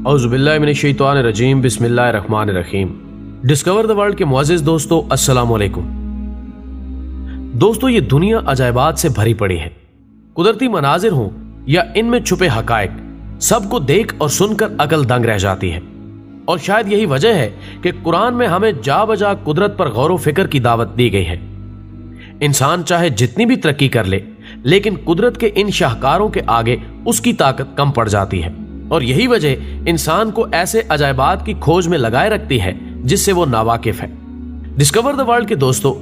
औज़ुबिल्लाहिमिनश्शैतानिर्रजीम बिस्मिल्लाहिर्रहमानिर्रहीम। Discover the world के मुअज़्ज़िज़ दोस्तों, अस्सलाम वालेकुम। दोस्तों, ये दुनिया अजायबात से भरी पड़ी है। कुदरती मनाजिर हों या इनमें छुपे हकायक, सबको देख और सुनकर अकल दंग रह जाती है। और शायद यही वजह है कि कुरान में हमें जा बजा कुदरत पर गौर व फिक्र की दावत दी गई है। इंसान चाहे जितनी भी तरक्की कर ले, लेकिन कुदरत के इन शाहकारों के आगे उसकी ताकत कम पड़ जाती है। और यही वजह इंसान को ऐसे अजायबात की खोज में लगाए रखती है जिससे वो नावाकिफ है। डिस्कवर द वर्ल्ड के दोस्तों,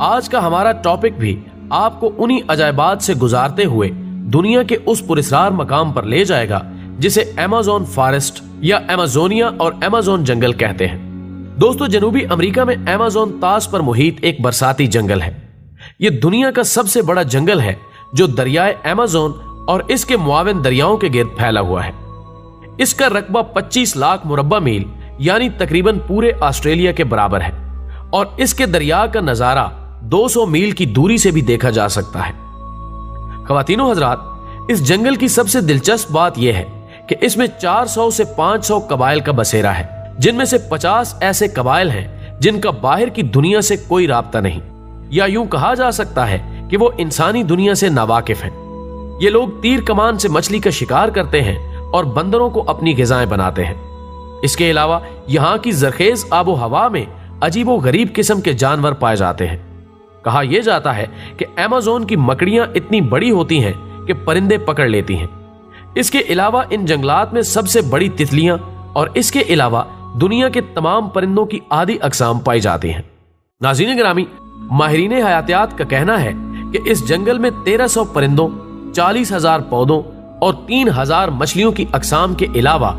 आज का हमारा टॉपिक भी आपको उन्हीं अजायबात से गुजारते हुए दुनिया के उस पुरस्कार मकाम पर ले जाएगा जिसे अमेज़न फॉरेस्ट या अमेज़ोनिया और अमेज़न जंगल कहते हैं। दोस्तों, जनूबी अमेरिका में अमेज़न तास पर मुहित एक बरसाती जंगल है। यह दुनिया का सबसे बड़ा जंगल है जो दरियाए अमेज़न और इसके मुआविन दरियाओं के गिर्द फैला हुआ है। इसका रकबा 25 लाख मुरब्बा मील यानी तकरीबन पूरे ऑस्ट्रेलिया के बराबर है और इसके दरिया का नजारा 200 मील की दूरी से भी देखा जा सकता है। ख़वातीनो हज़रात, इस जंगल की सबसे दिलचस्प बात यह है कि इसमें 400 से 500 कबाइल का बसेरा है, जिनमें से 50 ऐसे कबाइल हैं जिनका बाहर की दुनिया से कोई राब्ता नहीं, या यूं कहा जा सकता है कि वो इंसानी दुनिया से नावाकिफ हैं। ये लोग तीर कमान से मछली का शिकार करते हैं और बंदरों को अपनी ग़िज़ाएं बनाते हैं। इसके अलावा यहाँ की जरखेज आबो हवा में अजीबो गरीब किस्म के जानवर पाए जाते हैं। कहा यह जाता है कि अमेज़न की मकड़ियां इतनी बड़ी होती हैं कि परिंदे पकड़ लेती हैं। इसके अलावा इन जंगलात में सबसे बड़ी तितलियां और इसके अलावा दुनिया के तमाम परिंदों की आधी अक़साम पाई जाती हैं। नाज़रीन गिरामी, माहिरीन हयातियात का कहना है कि इस जंगल में 1300 परिंदों, 40,000 पौधों और 3,000 मछलियों की अक़साम के अलावा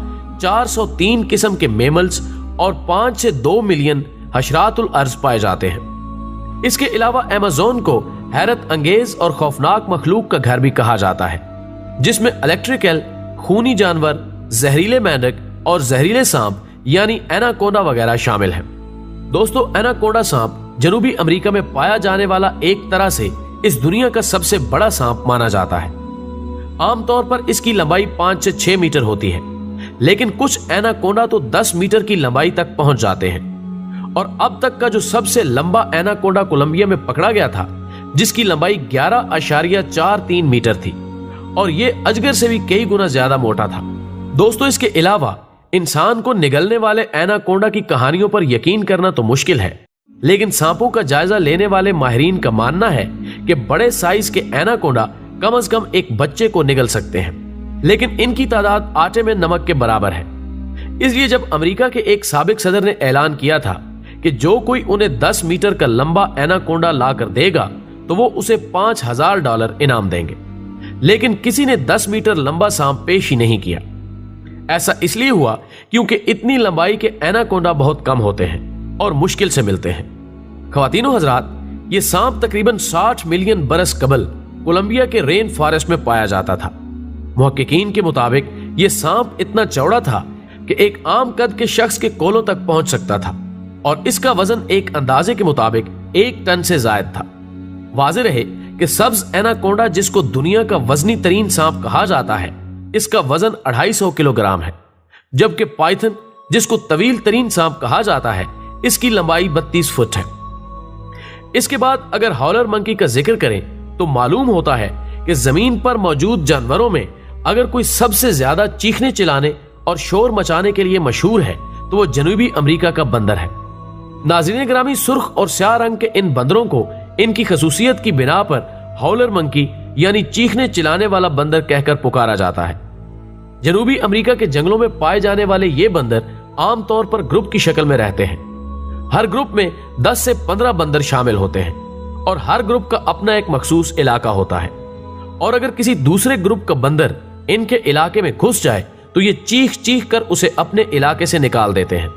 403 किस्म के मेमल्स और 5 से 2 मिलियन हशरातुल अर्ज़ पाए जाते हैं। इसके अलावा अमेज़न को हैरत अंगेज और खौफनाक मखलूक का घर भी कहा जाता है, जिसमें इलेक्ट्रिकल, खूनी जानवर, जहरीले मेंढक और जहरीले सांप यानी एनाकोंडा वगैरह शामिल हैं। दोस्तों, एनाकोंडा सांप जनूबी अमेरिका में पाया जाने वाला एक तरह से इस दुनिया का सबसे बड़ा सांप माना जाता है। आमतौर पर इसकी लंबाई 5 से 6 मीटर होती है, लेकिन कुछ एनाकोंडा तो 10 मीटर की लंबाई तक पहुंच जाते हैं। और अब तक का जो सबसे लंबा एनाकोंडा कोलंबिया में पकड़ा गया था, जिसकी लंबाई 11.43 मीटर थी और यह अजगर से भी कई गुना ज्यादा मोटा था। दोस्तों, इसके अलावा इंसान को निगलने वाले एनाकोंडा की कहानियों पर यकीन करना तो मुश्किल है, लेकिन सांपों का जायजा लेने वाले माहिरीन का मानना है कि बड़े साइज के एनाकोंडा कम से कम एक बच्चे को निगल सकते हैं, लेकिन इनकी तादाद आटे में नमक के बराबर है। इसलिए जब अमेरिका के एक साबिक सदर ने ऐलान किया था कि जो कोई उन्हें 10 मीटर का लंबा एनाकोंडा लाकर देगा तो वो उसे $5,000 इनाम देंगे, लेकिन किसी ने 10 मीटर लंबा सांप पेश ही नहीं किया। ऐसा इसलिए हुआ क्योंकि इतनी लंबाई के एनाकोंडा बहुत कम होते हैं और मुश्किल से मिलते हैं। ख़वातीनो हज़रात, ये सांप तकरीबन 60 मिलियन बरस कबल कोलंबिया के रेन फॉरेस्ट में पाया जाता था। मुहक्किकीन के मुताबिक यह सांप इतना चौड़ा था कि एक आम कद के शख्स के कोलों तक पहुंच सकता था और इसका वजन एक अंदाजे के मुताबिक 1 टन से जायद था। वाज़ेह रहे कि सब्ज एनाकोंडा, जिसको दुनिया का वजनी तरीन सांप कहा जाता है, इसका वजन 250 किलोग्राम है, जबकि पाइथन, जिसको तवील तरीन सांप कहा जाता है, इसकी लंबाई 32 फुट है। इसके बाद अगर हॉलर मंकी का जिक्र करें तो मालूम होता है कि जमीन पर मौजूद जानवरों में अगर कोई सबसे ज्यादा चीखने चिल्लाने और शोर मचाने के लिए मशहूर है तो वो जनूबी अमेरिका का बंदर है। नाज़रीन गिरामी, सुर्ख और स्याह रंग के इन बंदरों को इनकी खसूसियत की बिना पर हॉलर मंकी यानी चीखने चिल्लाने वाला बंदर कहकर पुकारा जाता है। जनूबी अमेरिका के जंगलों में पाए जाने वाले ये बंदर आमतौर पर ग्रुप की शक्ल में रहते हैं। हर ग्रुप में 10 से 15 बंदर शामिल होते हैं और हर ग्रुप का अपना एक मखसूस इलाका होता है। और अगर किसी दूसरे ग्रुप का बंदर इनके इलाके में घुस जाए तो ये चीख चीख कर उसे अपने इलाके से निकाल देते हैं।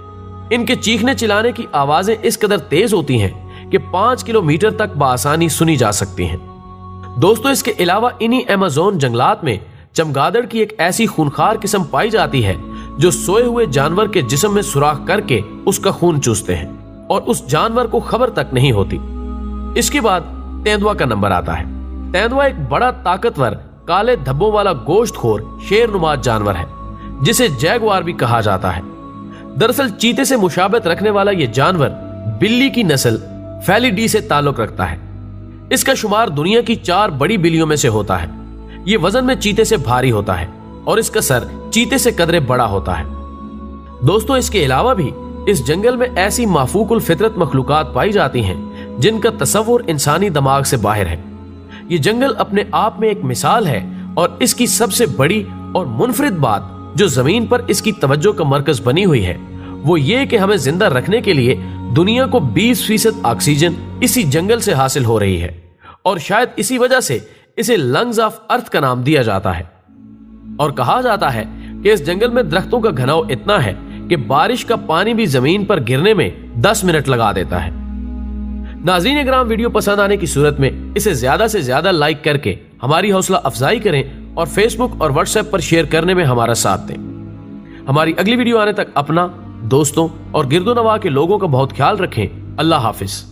इनके चीखने चिल्लाने की आवाजें इस कदर तेज होती हैं कि 5 किलोमीटर तक बआसानी सुनी जा सकती हैं। दोस्तों, इसके अलावा इन्हीं अमेज़न जंगलात में चमगादड़ की एक ऐसी खूनखार किस्म पाई जाती है जो सोए हुए जानवर के जिस्म में सुराख करके उसका खून चूसते हैं और उस जानवर को खबर तक नहीं होती। इसके बाद तेंदुआ का नंबर आता है। तेंदुआ एक बड़ा ताकतवर काले धब्बों वाला गोश्तखोर शेर नुमा जानवर है जिसे जैगुआर भी कहा जाता है। दरअसल चीते से मुशाबत रखने वाला यह जानवर बिल्ली की नस्ल फेलिडी से ताल्लुक रखता है। इसका शुमार दुनिया की 4 बड़ी बिल्लियों में से होता है। यह वजन में चीते से भारी होता है और इसका सर चीते से कदरे बड़ा होता है। दोस्तों, इसके अलावा भी इस जंगल में ऐसी माफूकुल फितरत मखलूकात पाई जाती हैं जिनका तसव्वुर इंसानी दिमाग से बाहर है। ये जंगल अपने आप में एक मिसाल है और इसकी सबसे बड़ी और मुनफरिद बात जो जमीन पर इसकी तवज्जो का मरकज बनी हुई है वो ये कि हमें जिंदा रखने के लिए दुनिया को 20% ऑक्सीजन इसी जंगल से हासिल हो रही है और शायद इसी वजह से इसे लंग्स ऑफ अर्थ का नाम दिया जाता है। और कहा जाता है कि इस जंगल में दरख्तों का घनाव इतना है कि बारिश का पानी भी जमीन पर गिरने में 10 मिनट लगा देता है। नाज़रीन इकराम, वीडियो पसंद आने की सूरत में इसे ज्यादा से ज्यादा लाइक करके हमारी हौसला अफजाई करें और फेसबुक और व्हाट्सएप पर शेयर करने में हमारा साथ दें। हमारी अगली वीडियो आने तक अपना, दोस्तों और गिरदो नवा के लोगों का बहुत ख्याल रखें। अल्लाह हाफिज।